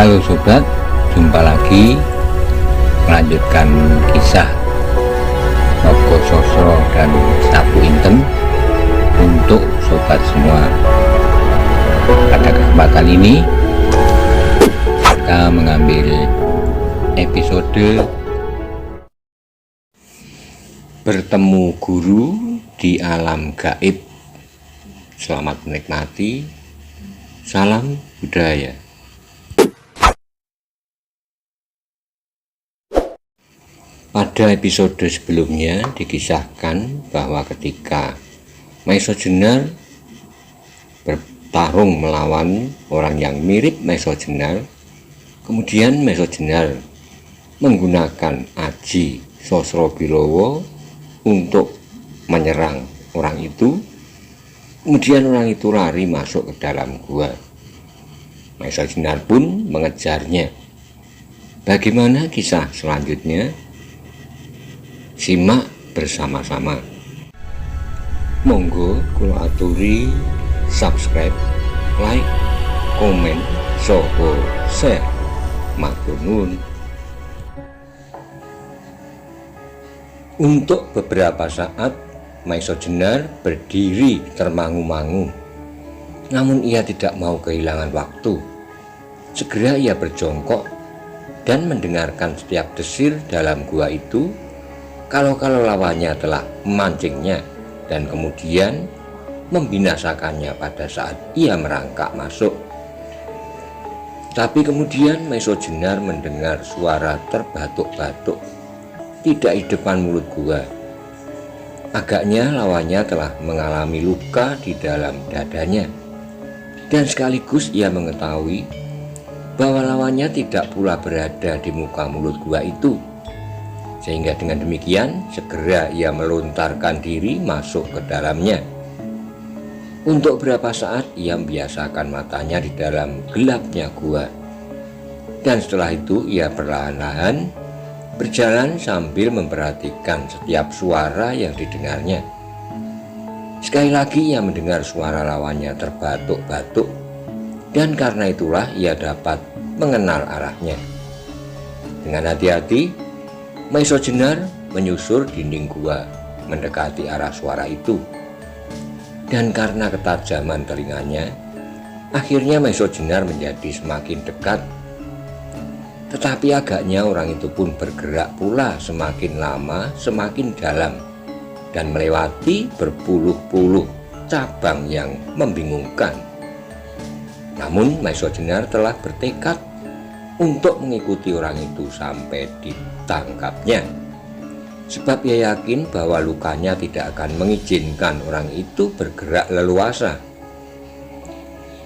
Halo sobat, jumpa lagi melanjutkan kisah Nogo Sosro dan Sapu Intem untuk sobat semua. Pada kesempatan ini kita mengambil episode bertemu guru di alam gaib. Selamat menikmati. Salam budaya. Pada episode sebelumnya dikisahkan bahwa ketika Maiso Jenar bertarung melawan orang yang mirip Maiso Jenar, kemudian Maiso Jenar menggunakan Aji Sosrobilowo untuk menyerang orang itu. Kemudian orang itu lari masuk ke dalam gua. Maiso Jenar pun mengejarnya. Bagaimana kisah selanjutnya? Simak bersama-sama. Monggo kula aturi subscribe, like, komen, soho, share. Matur nuwun. Untuk beberapa saat Maiso Jenar berdiri termangu-mangu. Namun ia tidak mau kehilangan waktu. Segera ia berjongkok dan mendengarkan setiap desir dalam gua itu. Kalau lawannya telah memancingnya dan kemudian membinasakannya pada saat ia merangkak masuk. Tapi kemudian Maiso Jenar mendengar suara terbatuk-batuk tidak di depan mulut gua. Agaknya lawannya telah mengalami luka di dalam dadanya. Dan sekaligus ia mengetahui bahwa lawannya tidak pula berada di muka mulut gua itu. Sehingga dengan demikian segera ia melontarkan diri masuk ke dalamnya. Untuk beberapa saat ia membiasakan matanya di dalam gelapnya gua. Dan setelah itu ia perlahan-lahan berjalan sambil memperhatikan setiap suara yang didengarnya. Sekali lagi ia mendengar suara lawannya terbatuk-batuk, dan karena itulah ia dapat mengenal arahnya. Dengan hati-hati Maiso Jenar menyusur dinding gua mendekati arah suara itu. Dan karena ketajaman telinganya, akhirnya Maiso Jenar menjadi semakin dekat. Tetapi agaknya orang itu pun bergerak pula semakin lama semakin dalam dan melewati berpuluh-puluh cabang yang membingungkan. Namun Maiso Jenar telah bertekad untuk mengikuti orang itu sampai ditangkapnya, sebab ia yakin bahwa lukanya tidak akan mengizinkan orang itu bergerak leluasa.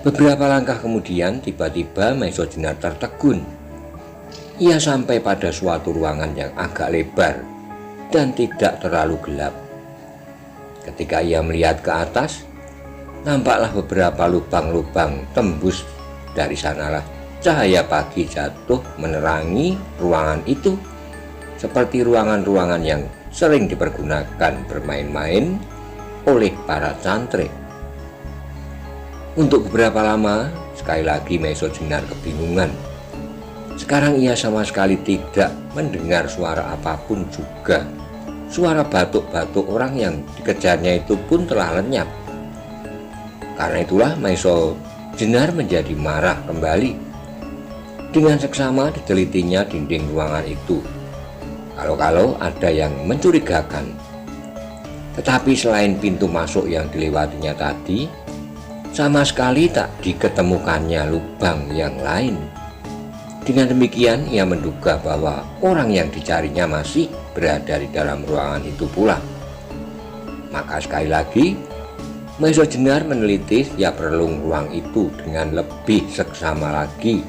Beberapa langkah kemudian tiba-tiba Maiso Jenar tertegun. Ia sampai pada suatu ruangan yang agak lebar dan tidak terlalu gelap. Ketika ia melihat ke atas, nampaklah beberapa lubang-lubang tembus. Dari sanalah cahaya pagi jatuh menerangi ruangan itu, seperti ruangan-ruangan yang sering dipergunakan bermain-main oleh para cantrik. Untuk beberapa lama, sekali lagi Maiso Jenar kebingungan. Sekarang ia sama sekali tidak mendengar suara apapun juga. Suara batuk-batuk orang yang dikejarnya itu pun telah lenyap. Karena itulah Maiso Jenar menjadi marah kembali. Dengan seksama ditelitinya dinding ruangan itu. Kalau ada yang mencurigakan. Tetapi selain pintu masuk yang dilewatinya tadi, sama sekali tak diketemukannya lubang yang lain. Dengan demikian ia menduga bahwa orang yang dicarinya masih berada di dalam ruangan itu pula. Maka sekali lagi Maiso Jenar meneliti setiap relung ruang itu dengan lebih seksama lagi,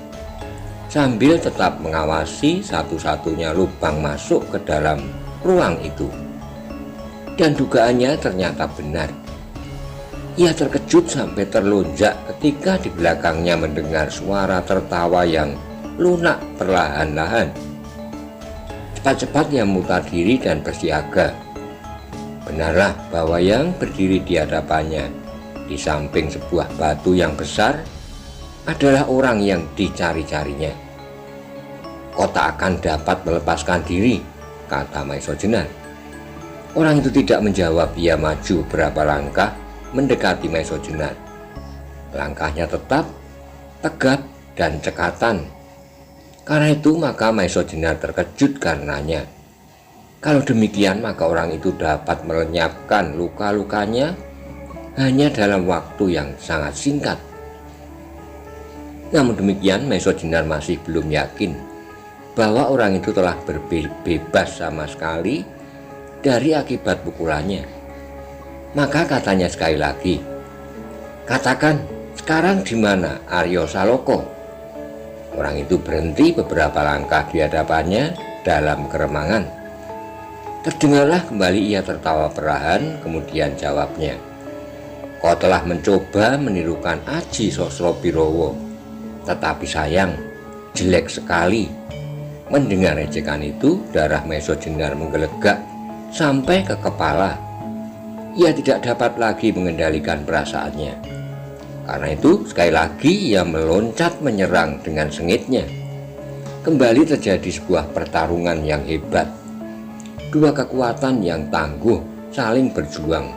sambil tetap mengawasi satu-satunya lubang masuk ke dalam ruang itu. Dan dugaannya ternyata benar. Ia terkejut sampai terlonjak ketika di belakangnya mendengar suara tertawa yang lunak perlahan-lahan. Cepat-cepat ia memutar diri dan bersiaga. Benarlah bahwa yang berdiri di hadapannya di samping sebuah batu yang besar adalah orang yang dicari-carinya. Kau tak akan dapat melepaskan diri, kata Maesa Jenar. Orang itu tidak menjawab. Ia maju berapa langkah mendekati Maesa Jenar. Langkahnya tetap tegap dan cekatan. Karena itu maka Maesa Jenar terkejut karenanya. Kalau demikian maka orang itu dapat melenyapkan luka-lukanya hanya dalam waktu yang sangat singkat. Namun demikian Maesa Jenar masih belum yakin bahwa orang itu telah bebas sama sekali dari akibat pukulannya. Maka katanya sekali lagi, katakan sekarang di mana Arya Saloka? Orang itu berhenti beberapa langkah di hadapannya dalam keremangan. Terdengarlah kembali ia tertawa perlahan, kemudian jawabnya, kau telah mencoba menirukan Aji Sosrobirowo, tetapi sayang, jelek sekali. Mendengar ejekan itu, darah Maesa Jenar menggelegak sampai ke kepala. Ia tidak dapat lagi mengendalikan perasaannya. Karena itu sekali lagi ia meloncat menyerang dengan sengitnya. Kembali terjadi sebuah pertarungan yang hebat. Dua kekuatan yang tangguh saling berjuang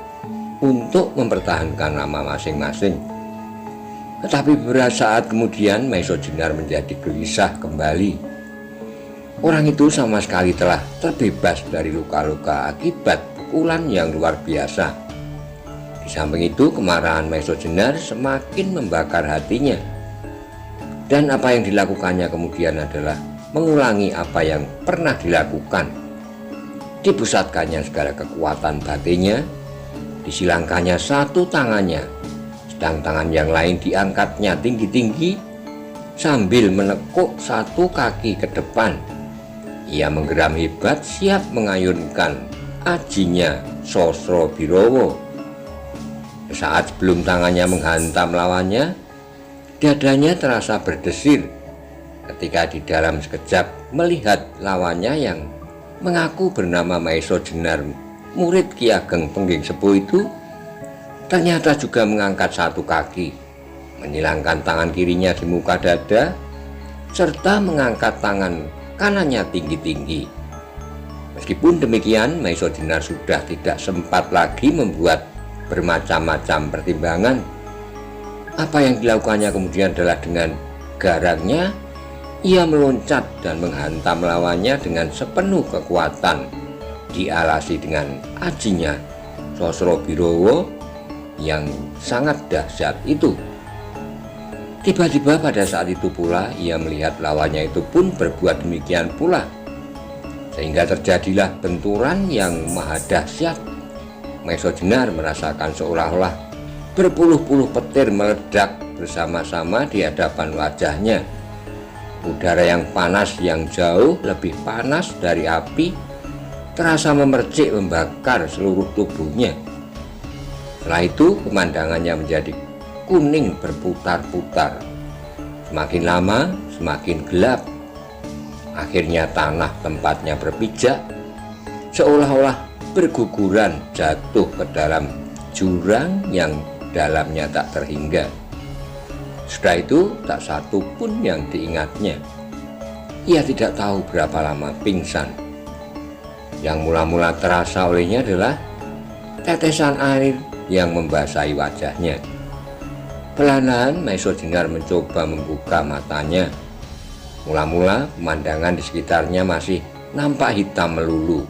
untuk mempertahankan nama masing-masing. Tetapi beberapa saat kemudian Maesa Jenar menjadi gelisah kembali. Orang itu sama sekali telah terbebas dari luka-luka akibat pukulan yang luar biasa. Di samping itu kemarahan Maesa Jenar semakin membakar hatinya. Dan apa yang dilakukannya kemudian adalah mengulangi apa yang pernah dilakukan. Dipusatkannya segala kekuatan batinnya, disilangkannya satu tangannya, sedang tangan yang lain diangkatnya tinggi-tinggi sambil menekuk satu kaki ke depan. Ia menggeram hebat siap mengayunkan ajinya Sosrobirowo. Saat sebelum tangannya menghantam lawannya, dadanya terasa berdesir ketika di dalam sekejap melihat lawannya yang mengaku bernama Maesa Jenar, murid Ki Ageng Pengging Sepuh itu, ternyata juga mengangkat satu kaki, menyilangkan tangan kirinya di muka dada, serta mengangkat tangan kanannya tinggi-tinggi. Meskipun demikian, Maesa Jenar sudah tidak sempat lagi membuat bermacam-macam pertimbangan. Apa yang dilakukannya kemudian adalah dengan garangnya ia meloncat dan menghantam lawannya dengan sepenuh kekuatan, dialasi dengan ajinya Sosrobirowo yang sangat dahsyat itu. Tiba-tiba pada saat itu pula ia melihat lawannya itu pun berbuat demikian pula, sehingga terjadilah benturan yang maha dahsyat. Maesa Jenar merasakan seolah-olah berpuluh-puluh petir meledak bersama-sama di hadapan wajahnya. Udara yang panas yang jauh lebih panas dari api terasa memercik membakar seluruh tubuhnya. Setelah itu pemandangannya menjadi kuning berputar-putar. Semakin lama semakin gelap. Akhirnya tanah tempatnya berpijak, seolah-olah berguguran jatuh ke dalam jurang yang dalamnya tak terhingga. Setelah itu tak satu pun yang diingatnya. Ia tidak tahu berapa lama pingsan. Yang mula-mula terasa olehnya adalah tetesan air yang membasahi wajahnya. Perlahan Maesa Jenar mencoba membuka matanya. Mula-mula pemandangan di sekitarnya masih nampak hitam melulu.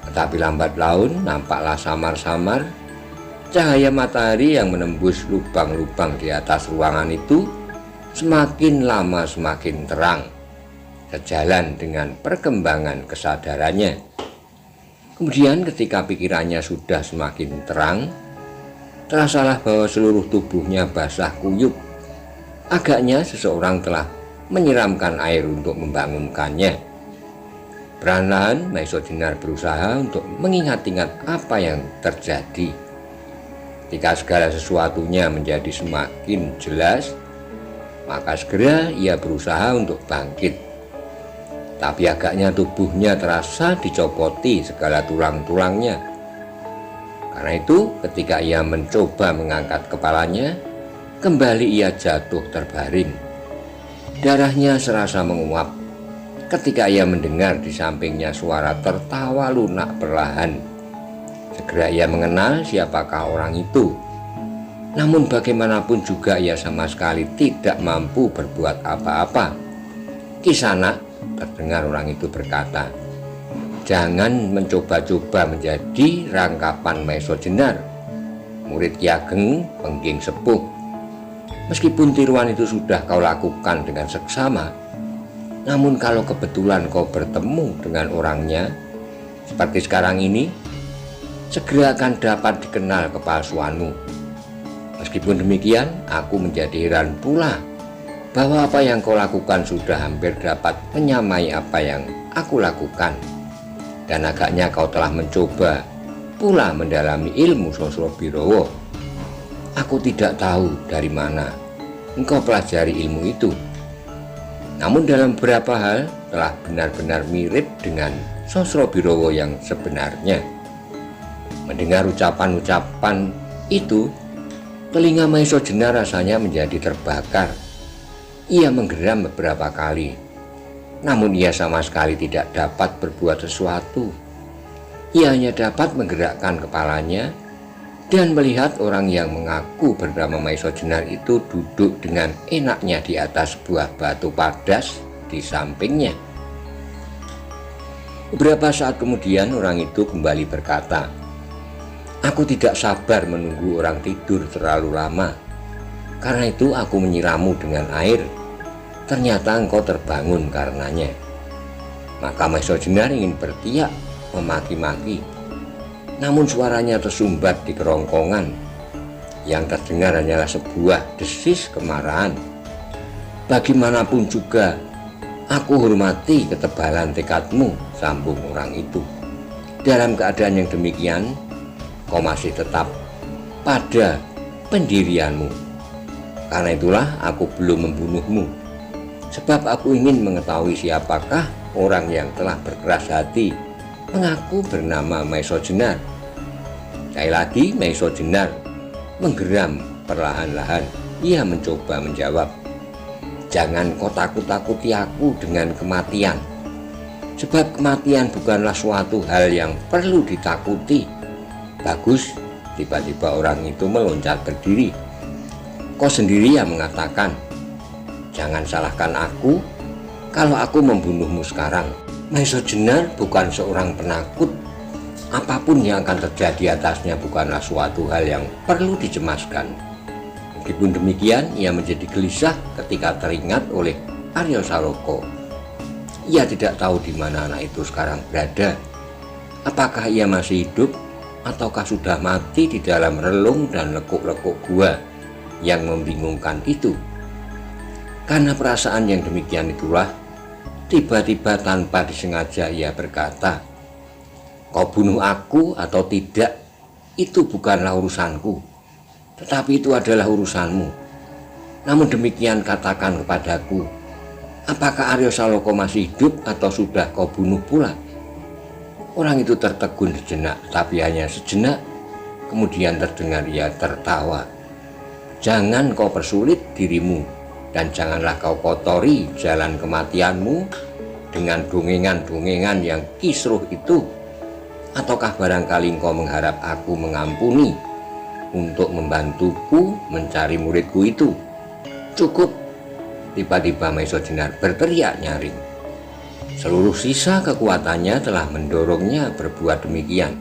Tetapi lambat laun nampaklah samar-samar cahaya matahari yang menembus lubang-lubang di atas ruangan itu semakin lama semakin terang, sejalan dengan perkembangan kesadarannya. Kemudian ketika pikirannya sudah semakin terang, terasalah bahwa seluruh tubuhnya basah kuyup. Agaknya seseorang telah menyiramkan air untuk membangunkannya. Perlahan Maesa Jenar berusaha untuk mengingat-ingat apa yang terjadi. Ketika segala sesuatunya menjadi semakin jelas, maka segera ia berusaha untuk bangkit. Tapi agaknya tubuhnya terasa dicopoti segala tulang-tulangnya. Karena itu ketika ia mencoba mengangkat kepalanya, Kembali ia jatuh terbaring. Darahnya serasa menguap ketika ia mendengar di sampingnya suara tertawa lunak perlahan. Segera ia mengenal siapakah orang itu. Namun bagaimanapun juga ia sama sekali tidak mampu berbuat apa-apa. "Kisanak," terdengar orang itu berkata, "jangan mencoba-coba menjadi rangkapan Maesa Jenar, murid Ki Ageng Pengging Sepuh. Meskipun tiruan itu sudah kau lakukan dengan seksama, namun kalau kebetulan kau bertemu dengan orangnya seperti sekarang ini, segera akan dapat dikenal kepalsuanmu. Meskipun demikian, aku menjadi heran pula bahwa apa yang kau lakukan sudah hampir dapat menyamai apa yang aku lakukan. Dan agaknya kau telah mencoba pula mendalami ilmu Sosro Birowo. Aku tidak tahu dari mana engkau pelajari ilmu itu. Namun dalam beberapa hal telah benar-benar mirip dengan Sosro Birowo yang sebenarnya." Mendengar ucapan-ucapan itu, telinga Maesa Jenar rasanya menjadi terbakar. Ia menggeram beberapa kali, namun ia sama sekali tidak dapat berbuat sesuatu. Ia hanya dapat menggerakkan kepalanya dan melihat orang yang mengaku bernama Maesa Jenar itu duduk dengan enaknya di atas sebuah batu padas di sampingnya. Beberapa saat kemudian orang itu kembali berkata, "Aku tidak sabar menunggu orang tidur terlalu lama. Karena itu aku menyiramu dengan air. Ternyata engkau terbangun karenanya." Maka Maesa Jenar ingin berteriak memaki-maki, namun suaranya tersumbat di kerongkongan. Yang terdengar hanyalah sebuah desis kemarahan. "Bagaimanapun juga, aku hormati ketebalan tekadmu," sambung orang itu. "Dalam keadaan yang demikian, kau masih tetap pada pendirianmu. Karena itulah aku belum membunuhmu, sebab aku ingin mengetahui siapakah orang yang telah berkeras hati mengaku bernama Maesa Jenar." Sekali lagi Maesa Jenar menggeram perlahan-lahan. Ia mencoba menjawab, "Jangan kau takut-takuti aku dengan kematian, sebab kematian bukanlah suatu hal yang perlu ditakuti." "Bagus," tiba-tiba orang itu meloncat berdiri. "Kau sendiri yang mengatakan, jangan salahkan aku kalau aku membunuhmu sekarang. Maesa Jenar bukan seorang penakut. Apapun yang akan terjadi atasnya bukanlah suatu hal yang perlu dicemaskan." Meskipun demikian, ia menjadi gelisah ketika teringat oleh Arya Saloka. Ia tidak tahu di mana anak itu sekarang berada. Apakah ia masih hidup ataukah sudah mati di dalam relung dan lekuk-lekuk gua yang membingungkan itu? Karena perasaan yang demikian itulah, tiba-tiba tanpa disengaja ia berkata, "Kau bunuh aku atau tidak, itu bukanlah urusanku, tetapi itu adalah urusanmu. Namun demikian katakan kepadaku, apakah Arya Saloka masih hidup atau sudah kau bunuh pula?" Orang itu tertegun sejenak, tapi hanya sejenak. Kemudian terdengar ia tertawa. "Jangan kau persulit dirimu, dan janganlah kau kotori jalan kematianmu dengan dongengan-dongengan yang kisruh itu. Ataukah barangkali engkau mengharap aku mengampuni untuk membantuku mencari muridku itu? Cukup!" Tiba-tiba Maesa Jenar berteriak nyaring. Seluruh sisa kekuatannya telah mendorongnya berbuat demikian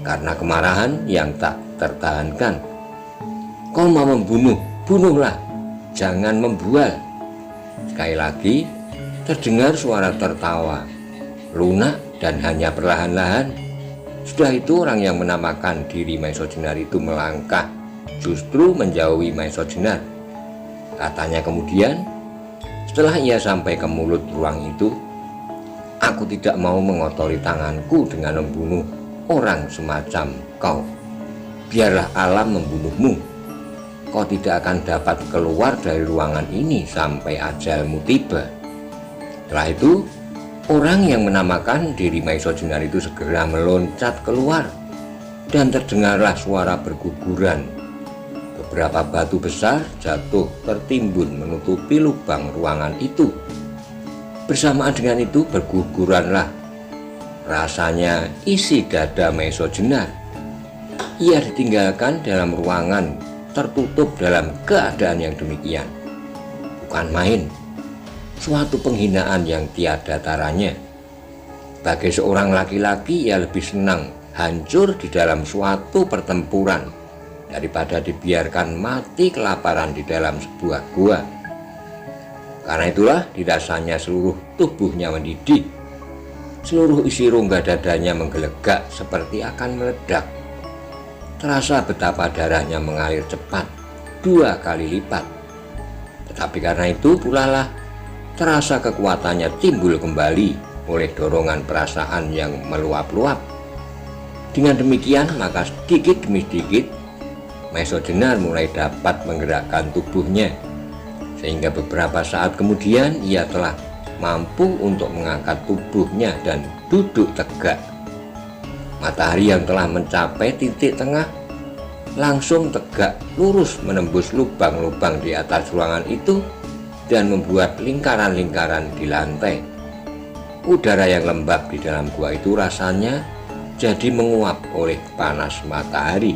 karena kemarahan yang tak tertahankan. "Kau mau membunuh, bunuhlah, jangan membual." Sekali lagi terdengar suara tertawa lunak dan hanya perlahan-lahan. Sudah itu orang yang menamakan diri Maesa Jenar itu melangkah, justru menjauhi Maesa Jenar. Katanya kemudian setelah ia sampai ke mulut ruang itu, "Aku tidak mau mengotori tanganku dengan membunuh orang semacam kau. Biarlah alam membunuhmu. Kau tidak akan dapat keluar dari ruangan ini sampai ajalmu tiba." Setelah itu orang yang menamakan diri Maesa Jenar itu segera meloncat keluar dan terdengarlah suara berguguran. beberapa batu besar jatuh tertimbun menutupi lubang ruangan itu. Bersamaan dengan itu berguguranlah rasanya isi dada Maesa Jenar. Ia ditinggalkan dalam ruangan tertutup dalam keadaan yang demikian. Bukan main, suatu penghinaan yang tiada taranya. Bagi seorang laki-laki, ia lebih senang hancur di dalam suatu pertempuran daripada dibiarkan mati kelaparan di dalam sebuah gua. Karena itulah dirasanya seluruh tubuhnya mendidih, seluruh isi rongga dadanya menggelegak seperti akan meledak. Terasa betapa darahnya mengalir cepat 2 kali lipat. Tetapi karena itu pula lah terasa kekuatannya timbul kembali oleh dorongan perasaan yang meluap-luap. Dengan demikian maka sedikit demi sedikit Maesa Jenar mulai dapat menggerakkan tubuhnya, sehingga beberapa saat kemudian ia telah mampu untuk mengangkat tubuhnya dan duduk tegak. Matahari yang telah mencapai titik tengah langsung tegak lurus menembus lubang-lubang di atas ruangan itu dan membuat lingkaran-lingkaran di lantai. Udara yang lembab di dalam gua itu rasanya jadi menguap oleh panas matahari.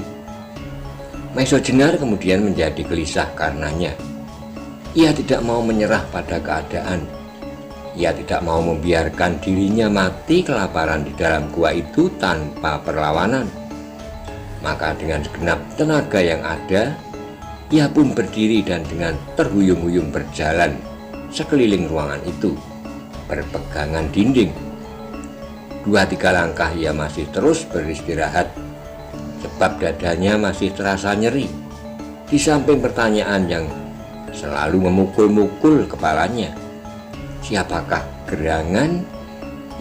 Maesa Jenar kemudian menjadi gelisah karenanya. Ia tidak mau menyerah pada keadaan. Ia tidak mau membiarkan dirinya mati kelaparan di dalam gua itu tanpa perlawanan. Maka dengan segenap tenaga yang ada, ia pun berdiri dan dengan terhuyung-huyung berjalan sekeliling ruangan itu, berpegangan dinding. 2-3 langkah ia masih terus beristirahat, sebab dadanya masih terasa nyeri, di samping pertanyaan yang selalu memukul-mukul kepalanya. Siapakah gerangan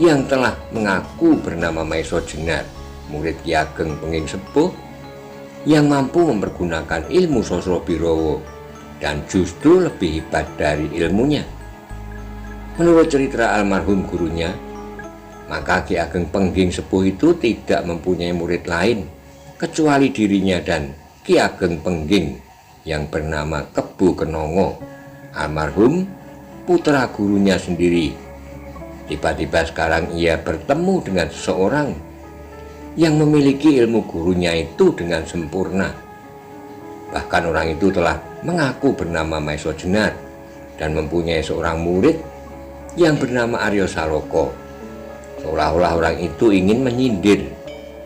yang telah mengaku bernama Maesa Jenar, murid Ki Ageng Pengging Sepuh, yang mampu mempergunakan ilmu Sosrobirowo dan justru lebih hebat dari ilmunya? Menurut cerita almarhum gurunya, maka Ki Ageng Pengging Sepuh itu tidak mempunyai murid lain kecuali dirinya dan Ki Ageng Pengging yang bernama Kebu Kenongo, almarhum putra gurunya sendiri. Tiba-tiba sekarang ia bertemu dengan seseorang yang memiliki ilmu gurunya itu dengan sempurna. Bahkan orang itu telah mengaku bernama Maesa Jenar dan mempunyai seorang murid yang bernama Arya Saloka. Seolah-olah orang itu ingin menyindir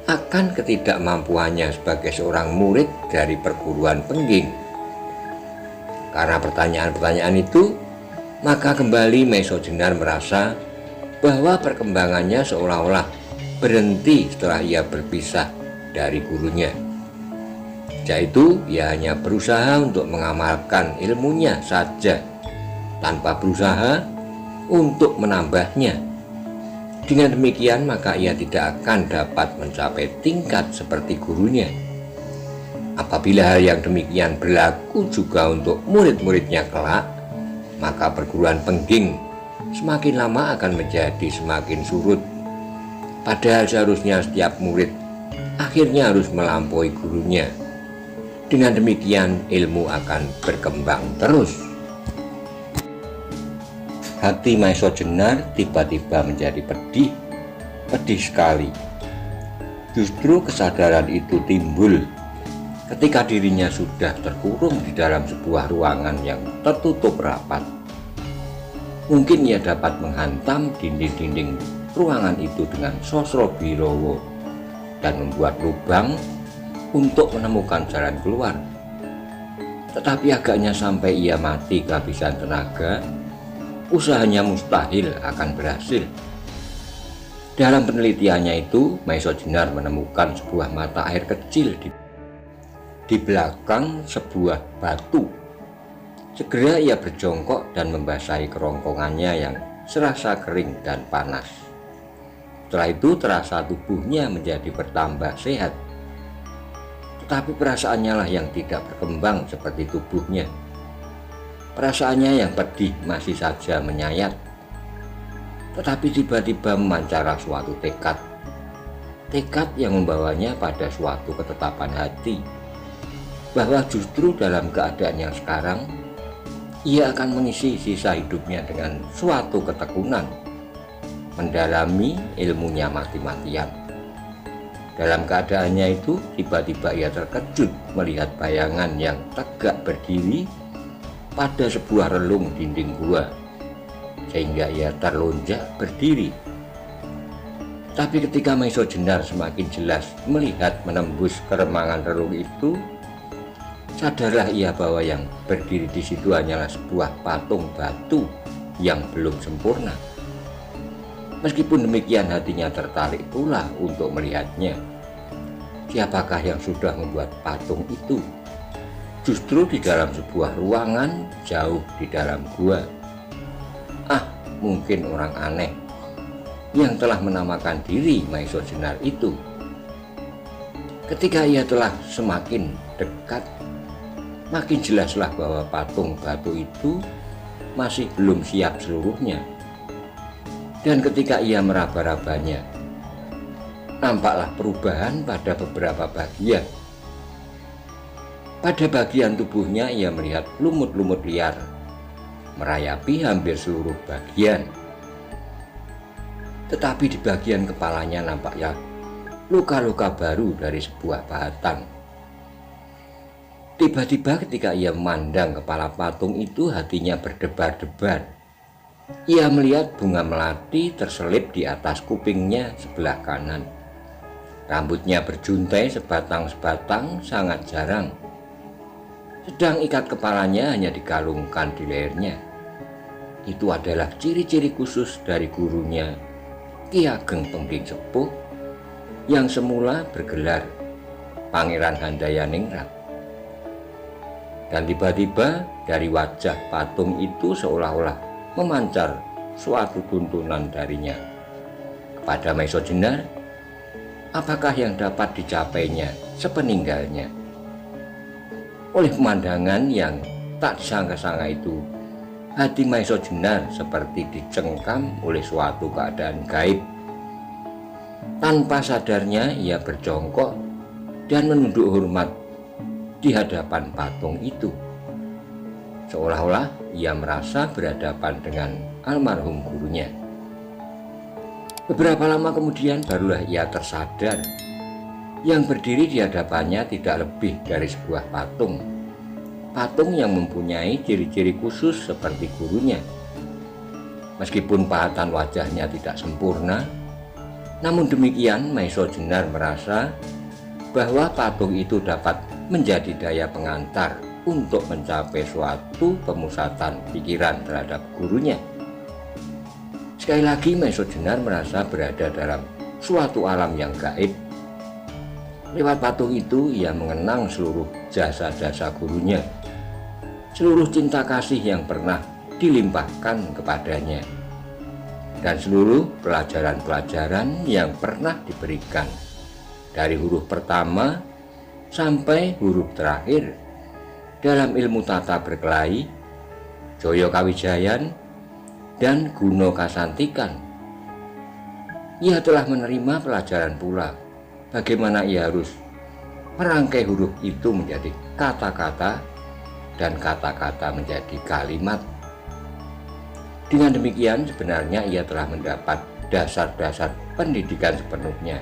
akan ketidakmampuannya sebagai seorang murid dari perguruan Pengging. Karena pertanyaan-pertanyaan itu, maka kembali Maesa Jenar merasa bahwa perkembangannya seolah-olah berhenti setelah ia berpisah dari gurunya. Sejak itu ia hanya berusaha untuk mengamalkan ilmunya saja, tanpa berusaha untuk menambahnya. Dengan demikian maka ia tidak akan dapat mencapai tingkat seperti gurunya. Apabila hal yang demikian berlaku juga untuk murid-muridnya kelak, maka perguruan Pengging semakin lama akan menjadi semakin surut. Padahal seharusnya setiap murid akhirnya harus melampaui gurunya. Dengan demikian ilmu akan berkembang terus. Hati Maesa Jenar tiba-tiba menjadi pedih sekali. Justru kesadaran itu timbul ketika dirinya sudah terkurung di dalam sebuah ruangan yang tertutup rapat. Mungkin ia dapat menghantam dinding-dinding ruangan itu dengan Sosrobirowo dan membuat lubang untuk menemukan jalan keluar. Tetapi agaknya sampai ia mati kehabisan tenaga, usahanya mustahil akan berhasil. Dalam penelitiannya itu, Maesa Jenar menemukan sebuah mata air kecil di belakang sebuah batu. Segera ia berjongkok dan membasahi kerongkongannya yang serasa kering dan panas. Setelah itu terasa tubuhnya menjadi bertambah sehat. Tetapi perasaannya lah yang tidak berkembang seperti tubuhnya. Perasaannya yang pedih masih saja menyayat. Tetapi tiba-tiba memancara suatu tekad. Tekad yang membawanya pada suatu ketetapan hati. bahwa justru dalam keadaan yang sekarang ia akan mengisi sisa hidupnya dengan suatu ketekunan, mendalami ilmunya mati-matian. Dalam keadaannya itu, tiba-tiba ia terkejut melihat bayangan yang tegak berdiri pada sebuah relung dinding gua, sehingga ia terlonjak berdiri. Tapi ketika Maiso Jenar semakin jelas melihat menembus keremangan relung itu, sadarlah ia bahwa yang berdiri di situ hanyalah sebuah patung batu yang belum sempurna. Meskipun demikian, hatinya tertarik pula untuk melihatnya. Siapakah yang sudah membuat patung itu? Justru di dalam sebuah ruangan jauh di dalam gua. Mungkin orang aneh yang telah menamakan diri Maiso Jenar itu. Ketika ia telah semakin dekat, makin jelaslah bahwa patung batu itu masih belum siap seluruhnya. Dan ketika ia meraba-rabanya, nampaklah perubahan pada beberapa bagian. Pada bagian tubuhnya ia melihat lumut-lumut liar merayapi hampir seluruh bagian. Tetapi di bagian kepalanya nampaknya luka-luka baru dari sebuah pahatan. Tiba-tiba ketika ia memandang kepala patung itu, hatinya berdebar-debar. Ia melihat bunga melati terselip di atas kupingnya sebelah kanan. Rambutnya berjuntai sebatang-sebatang sangat jarang. Sedang ikat kepalanya hanya dikalungkan di lehernya. Itu adalah ciri-ciri khusus dari gurunya, Ki Ageng Pengging Sepuh, yang semula bergelar Pangeran Handayaningrat. Dan tiba-tiba dari wajah patung itu seolah-olah memancar suatu tuntunan darinya kepada Maiso Jenar. Apakah yang dapat dicapainya sepeninggalnya? Oleh pemandangan yang tak disangka-sangka itu, hati Maiso Jenar seperti dicengkam oleh suatu keadaan gaib. Tanpa sadarnya ia berjongkok dan menunduk hormat di hadapan patung itu, seolah-olah ia merasa berhadapan dengan almarhum gurunya. Beberapa lama kemudian barulah ia tersadar, yang berdiri di hadapannya tidak lebih dari sebuah patung. Patung yang mempunyai ciri-ciri khusus seperti gurunya. Meskipun pahatan wajahnya tidak sempurna, namun demikian Maiso Jenar merasa bahwa patung itu dapat menjadi daya pengantar untuk mencapai suatu pemusatan pikiran terhadap gurunya. Sekali lagi Maiso Jenar merasa berada dalam suatu alam yang gaib. Lewat patung itu ia mengenang seluruh jasa-jasa gurunya, seluruh cinta kasih yang pernah dilimpahkan kepadanya, dan seluruh pelajaran-pelajaran yang pernah diberikan, dari huruf pertama sampai huruf terakhir dalam ilmu tata berkelahi, Joyo Kawijayan, dan Guno Kasantikan. Ia telah menerima pelajaran pula bagaimana ia harus merangkai huruf itu menjadi kata-kata dan kata-kata menjadi kalimat. Dengan demikian sebenarnya ia telah mendapat dasar-dasar pendidikan sepenuhnya,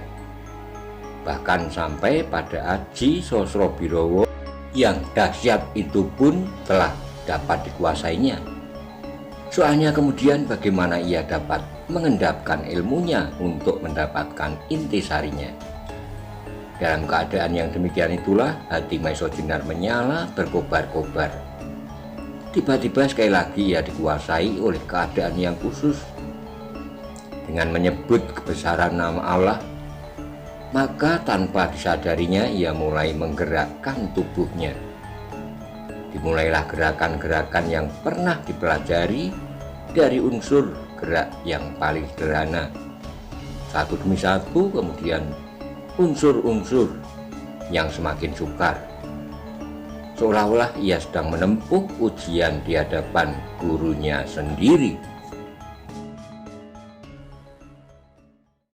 bahkan sampai pada Aji Sosrobirowo yang dahsyat itu pun telah dapat dikuasainya. Soalnya kemudian bagaimana ia dapat mengendapkan ilmunya untuk mendapatkan intisarinya. Dalam keadaan yang demikian itulah hati Maiso Jenar menyala berkobar-kobar. Tiba-tiba sekali lagi ia dikuasai oleh keadaan yang khusus. Dengan menyebut kebesaran nama Allah, maka tanpa disadarinya ia mulai menggerakkan tubuhnya. Dimulailah gerakan-gerakan yang pernah dipelajari dari unsur gerak yang paling sederhana. Satu demi satu, kemudian unsur-unsur yang semakin sukar. Seolah-olah ia sedang menempuh ujian di hadapan gurunya sendiri.